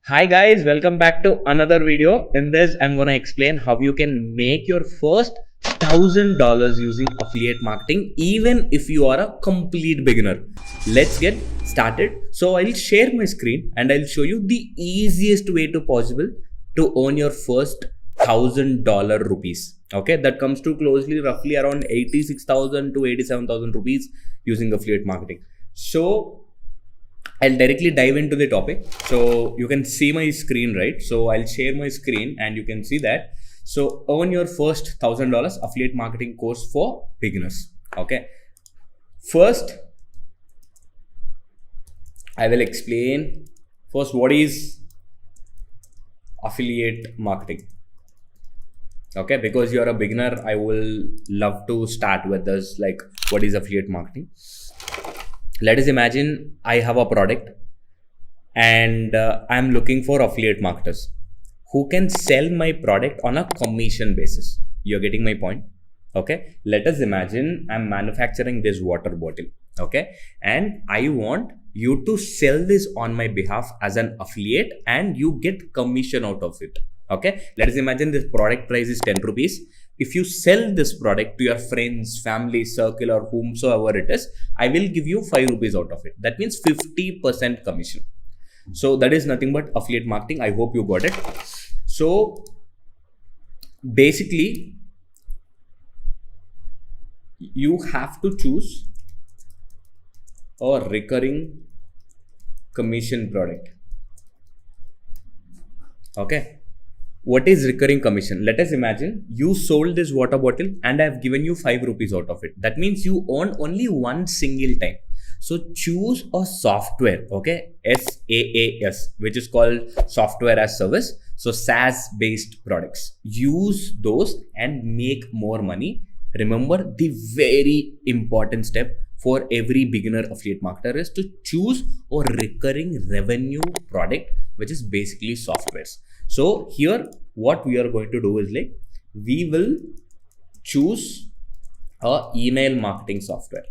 Hi guys, welcome back to another video. In this, I'm gonna explain how you can make your first $1,000 using affiliate marketing, even if you are a complete beginner. Let's get started. So I'll share my screen and I'll show you the easiest way to possible to earn your first $1,000 rupees. Okay, that comes to closely roughly around 86,000 to 87,000 rupees using affiliate marketing. So I'll directly dive into the topic. So you can see my screen, right? So I'll share my screen and you can see that. So earn your first $1,000 affiliate marketing course for beginners. Okay. First, I will explain first what is affiliate marketing. Okay, because you're a beginner, I will love to start with this, like what is affiliate marketing. Let us imagine I have a product and I'm looking for affiliate marketers who can sell my product on a commission basis. You're getting my point? Okay. Let us imagine I'm manufacturing this water bottle. Okay. And I want you to sell this on my behalf as an affiliate and you get commission out of it. Okay. Let us imagine this product price is 10 rupees. If you sell this product to your friends, family, circle, or whomsoever it is, I will give you 5 rupees out of it. That means 50% commission. So that is nothing but affiliate marketing. I hope you got it. So basically, you have to choose a recurring commission product. Okay. What is recurring commission? Let us imagine you sold this water bottle and I have given you 5 rupees out of it. That means you earn only one single time. So choose a software, okay, SaaS, which is called software as service. So SaaS based products. Use those and make more money. Remember, the very important step for every beginner affiliate marketer is to choose a recurring revenue product, which is basically softwares. So here what we are going to do is like we will choose a email marketing software.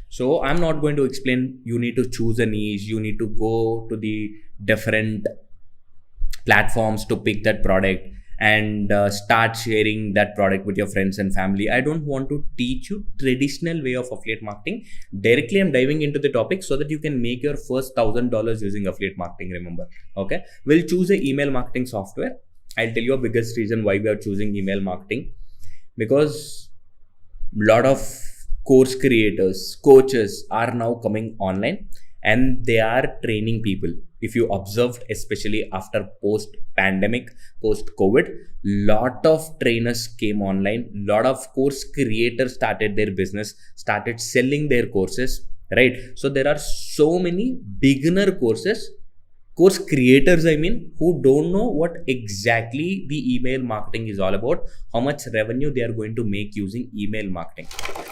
So I'm not going to explain you need to choose a niche, you need to go to the different platforms to pick that product and start sharing that product with your friends and family. I don't want to teach you traditional way of affiliate marketing. Directly I'm diving into the topic so that you can make your first $1,000 using affiliate marketing. Remember, okay, we'll choose a email marketing software. I'll tell you a biggest reason why we are choosing email marketing, because a lot of course creators, coaches are now coming online and they are training people. If you observed, especially after post-pandemic, post-COVID, lot of trainers came online, lot of course creators started their business, started selling their courses, right? So there are so many beginner course creators, who don't know what exactly the email marketing is all about, how much revenue they are going to make using email marketing.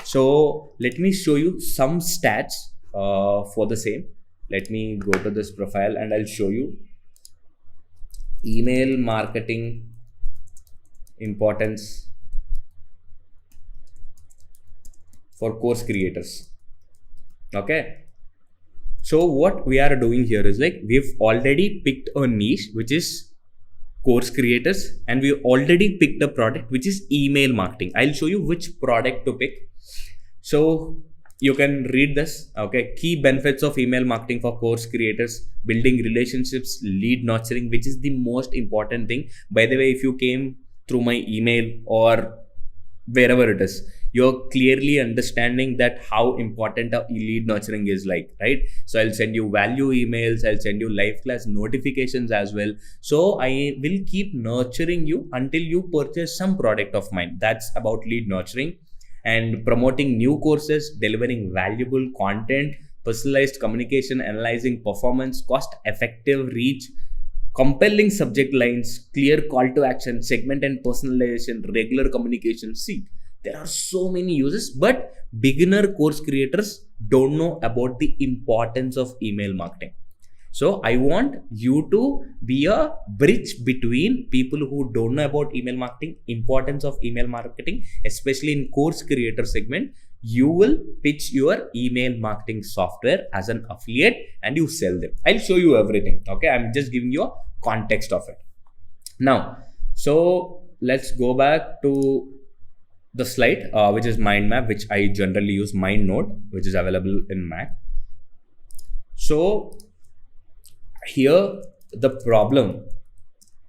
So let me show you some stats for the same. Let me go to this profile and I'll show you email marketing importance for course creators. Okay. So what we are doing here is like we've already picked a niche, which is course creators, and we already picked a product, which is email marketing. I'll show you which product to pick. So you can read this. Okay. Key benefits of email marketing for course creators: building relationships, lead nurturing, which is the most important thing. By the way, if you came through my email or wherever it is, you're clearly understanding that how important a lead nurturing is, like, right? So I'll send you value emails, I'll send you live class notifications as well. So I will keep nurturing you until you purchase some product of mine. That's about lead nurturing. And promoting new courses, delivering valuable content, personalized communication, analyzing performance, cost effective reach, compelling subject lines, clear call to action, segment and personalization, regular communication. See, there are so many uses, but beginner course creators don't know about the importance of email marketing. So I want you to be a bridge between people who don't know about email marketing, importance of email marketing, especially in course creator segment. you will pitch your email marketing software as an affiliate and you sell them. I'll show you everything. Okay, I'm just giving you a context of it. Now, so let's go back to the slide, which is mind map, which I generally use, mind node, which is available in Mac. So here the problem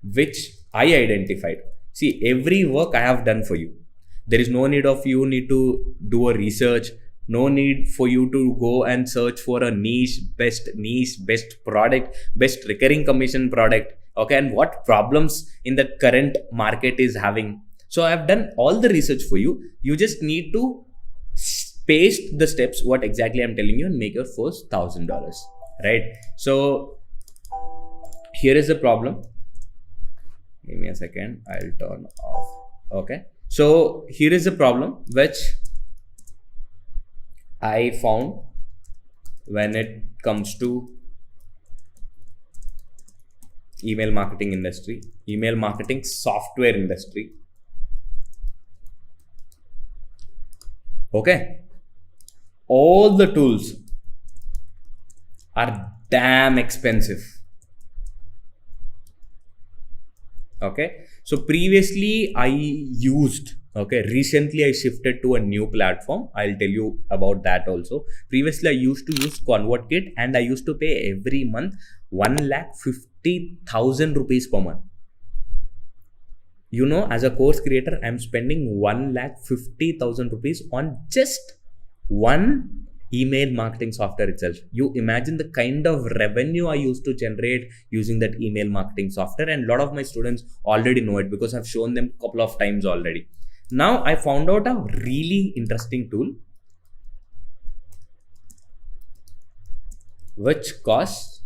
which I identified. See, every work I have done for you. There is no need of you need to do a research. No need for you to go and search for a niche, best product, best recurring commission product. Okay, and what problems in the current market is having. So I have done all the research for you. You just need to paste the steps, what exactly I'm telling you, and make your first $1,000, right? So here is the problem. Give me a second, I'll turn off. Okay, so here is the problem which I found when it comes to email marketing industry, email marketing software industry. Okay, all the tools are damn expensive. Okay, so previously I used, okay, recently I shifted to a new platform. I'll tell you about that also. Previously I used to use ConvertKit and I used to pay every month 1,50,000 rupees per month. You know, as a course creator, I'm spending 1,50,000 rupees on just one email marketing software itself. You imagine the kind of revenue I used to generate using that email marketing software, and a lot of my students already know it because I've shown them a couple of times already. Now I found out a really interesting tool which costs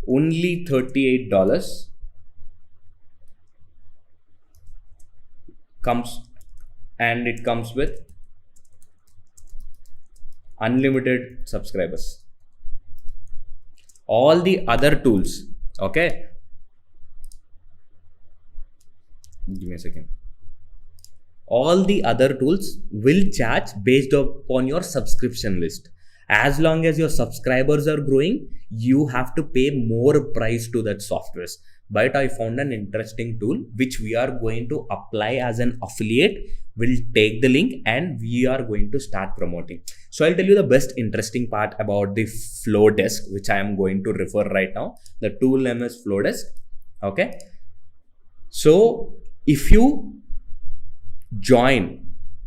only $38. It comes with unlimited subscribers. All the other tools, okay, give me a second. All the other tools will charge based upon your subscription list. As long as your subscribers are growing, you have to pay more price to that software. But I found an interesting tool which we are going to apply as an affiliate. We'll take the link and we are going to start promoting. So I'll tell you the best interesting part about the Flowdesk, which I am going to refer right now. The tool name is Flowdesk. Okay. So if you join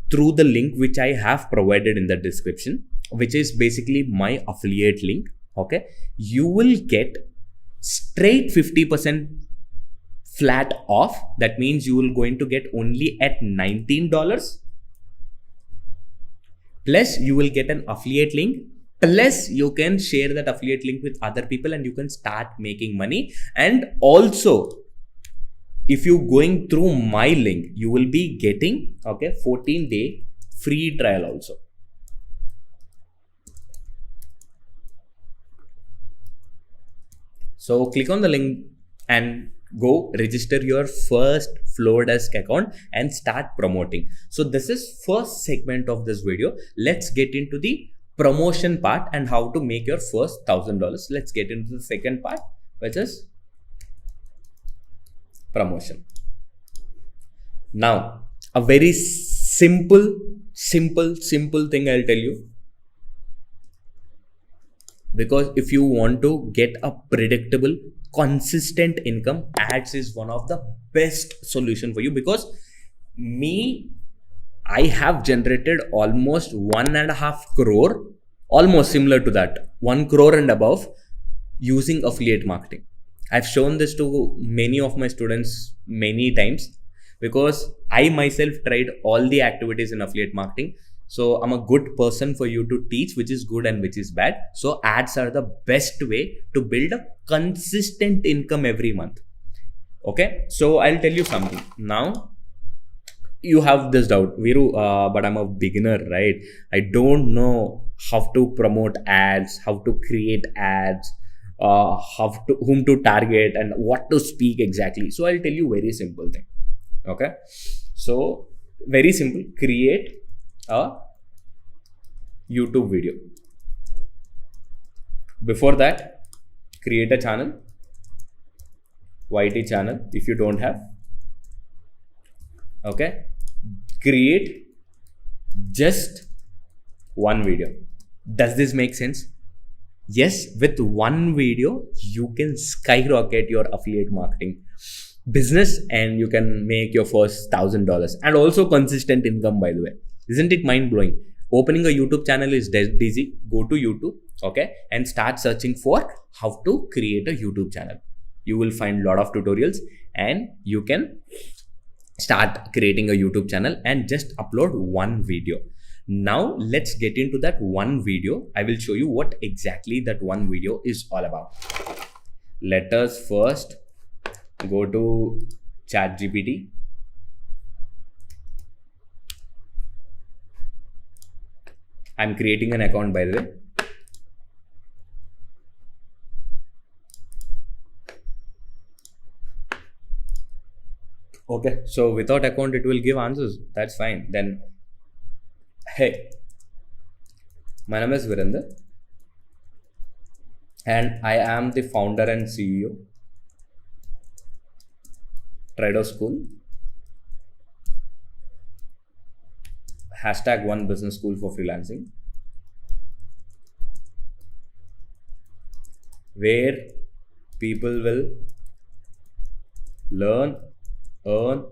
through the link which I have provided in the description, which is basically my affiliate link, okay, you will get straight 50% flat off. That means you will going to get only at $19, plus you will get an affiliate link, plus you can share that affiliate link with other people and you can start making money. And also, if you going through my link, you will be getting, okay, 14-day free trial also. So click on the link and go register your first Flowdesk account and start promoting. So this is first segment of this video. Let's get into the promotion part and how to make your first $1,000. Let's get into the second part, which is promotion. Now, a very simple thing I'll tell you. Because if you want to get a predictable, consistent income, ads is one of the best solution for you. Because I have generated almost 1.5 crore, almost similar to that, 1 crore and above using affiliate marketing. I've shown this to many of my students many times because I myself tried all the activities in affiliate marketing. So I'm a good person for you to teach which is good and which is bad. So ads are the best way to build a consistent income every month. Okay, so I'll tell you something. Now you have this doubt, Viru, but I'm a beginner, right? I don't know how to promote ads, how to create ads, whom to target and what to speak exactly. So I'll tell you very simple thing. Okay, so very simple. Create a YouTube video. Before that, create a channel, YT channel if you don't have. Okay, create just one video. Does this make sense? Yes, with one video, you can skyrocket your affiliate marketing business and you can make your first $1,000 and also consistent income, by the way. Isn't it mind blowing? Opening a YouTube channel is dead easy. Go to YouTube, okay, and start searching for how to create a YouTube channel. You will find a lot of tutorials and you can start creating a YouTube channel and just upload one video. Now let's get into that one video. I will show you what exactly that one video is all about. Let us first go to Chatgpt. I'm creating an account, by the way. Okay, so without account it will give answers. That's fine. Then, hey, my name is Virender and I am the founder and CEO Trader School, hashtag one business school for freelancing, where people will learn, earn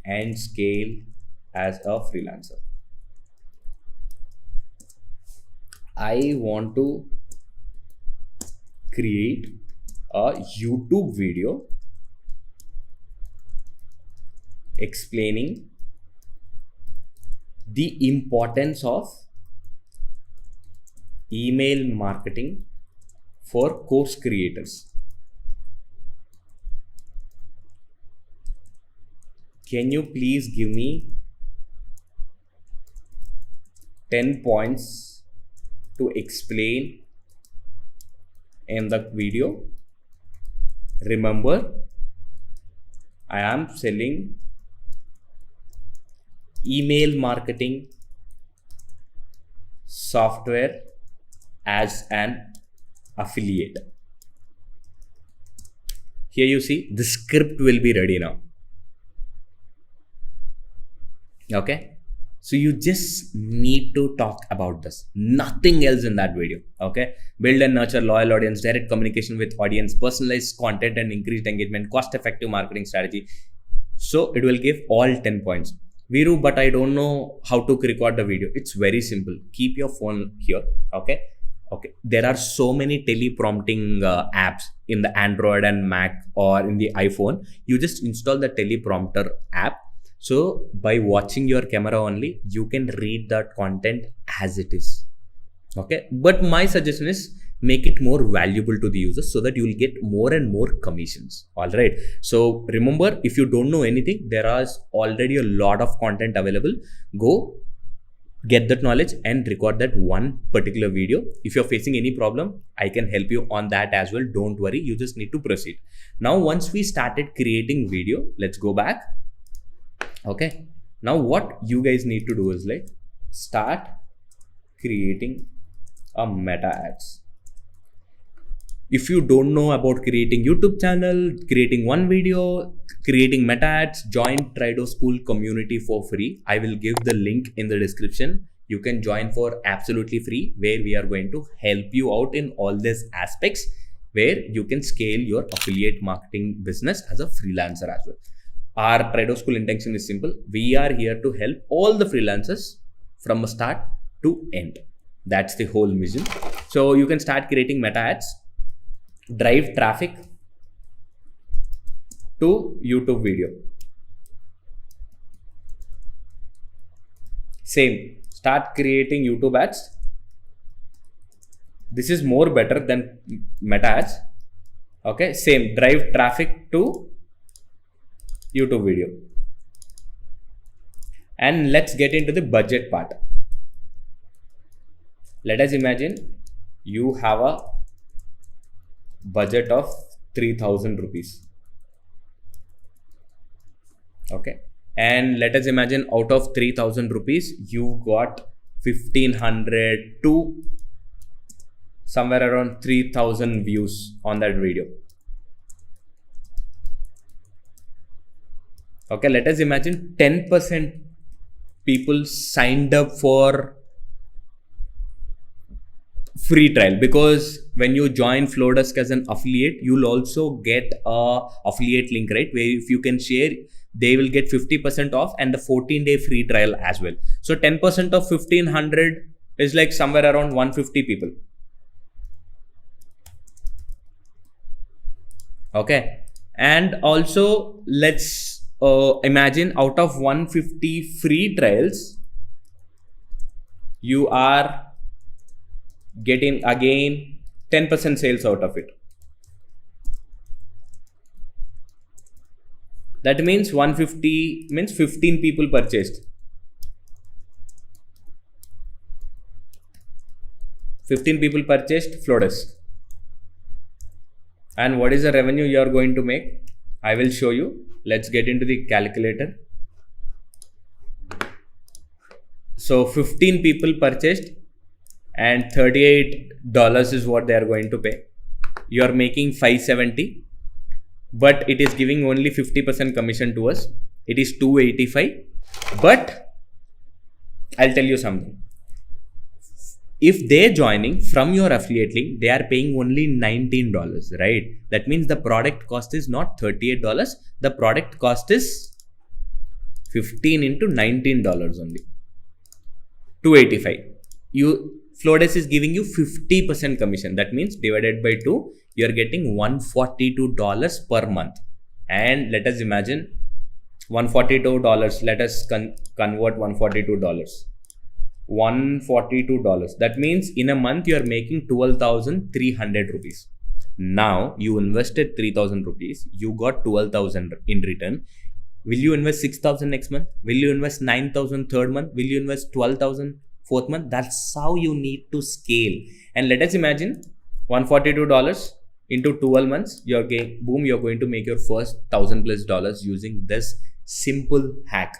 and scale as a freelancer. I want to create a YouTube video explaining the importance of email marketing for course creators. Can you please give me 10 points to explain in the video? Remember, I am selling email marketing software as an affiliate. Here you see the script will be ready now. Okay, so you just need to talk about this, nothing else in that video. Okay, build and nurture loyal audience, direct communication with audience, personalized content and increased engagement, cost effective marketing strategy. So it will give all 10 points. Viru, but I don't know how to record the video. It's very simple. Keep your phone here. Okay, there are so many teleprompting apps in the Android and Mac or in the iPhone. You just install the teleprompter app. So by watching your camera only, you can read that content as it is. Okay, but my suggestion is make it more valuable to the users so that you will get more and more commissions. All right, so remember, if you don't know anything, there is already a lot of content available. Go get that knowledge and record that one particular video. If you're facing any problem, I can help you on that as well. Don't worry, you just need to proceed. Now once we started creating video, let's go back. Okay, now what you guys need to do is like start creating a meta ads. If you don't know about creating YouTube channel, creating one video, creating meta ads, join Trader School community for free. I will give the link in the description. You can join for absolutely free, where we are going to help you out in all these aspects, where you can scale your affiliate marketing business as a freelancer as well. Our Trader School intention is simple. We are here to help all the freelancers from start to end. That's the whole mission. So you can start creating meta ads, drive traffic to YouTube video. Same, start creating YouTube ads. This is more better than meta ads. Okay, same, drive traffic to YouTube video. And let's get into the budget part. Let us imagine you have a budget of 3,000 rupees. Okay, And let us imagine out of 3,000 rupees, you got 1,500 to somewhere around 3,000 views on that video. Okay, let us imagine 10% people signed up for free trial, because when you join Flowdesk as an affiliate, you'll also get a affiliate link, right? Where if you can share, they will get 50% off and the 14-day free trial as well. So 10% of 1,500 is like somewhere around 150 people. Okay, and also let's imagine out of 150 free trials, you are getting again 10% sales out of it. That means 150 means 15 people purchased. 15 people purchased Flowdesk. And what is the revenue you are going to make? I will show you. Let's get into the calculator. So 15 people purchased and $38 is what they are going to pay. You are making 570, but it is giving only 50% commission to us. It is 285. But I'll tell you something. If they're joining from your affiliate link, they are paying only $19, right? That means the product cost is not $38. The product cost is 15 into $19 only. 285. Flowdesk is giving you 50% commission. That means divided by 2, you are getting $142 per month. And let us imagine $142. Let us convert $142. $142. That means in a month you are making 12,300 rupees. Now you invested 3,000 rupees. You got 12,000 in return. Will you invest 6,000 next month? Will you invest 9,000 third month? Will you invest 12,000 fourth month? That's how you need to scale. And let us imagine $142 into 12 months. You're going to make your first $1,000+ using this simple hack.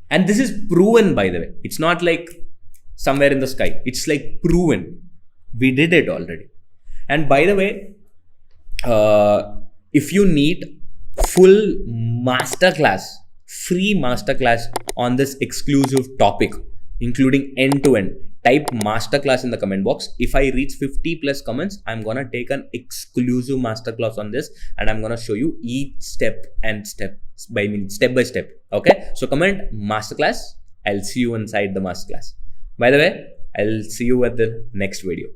And this is proven, by the way. It's not like somewhere in the sky. It's like proven. We did it already. And by the way, if you need full masterclass, free masterclass on this exclusive topic, including end-to-end, type masterclass in the comment box. If I reach 50+ comments, I'm gonna take an exclusive masterclass on this, and I'm gonna show you each step by step. Okay, so comment masterclass. I'll see you inside the masterclass. By the way, I'll see you at the next video.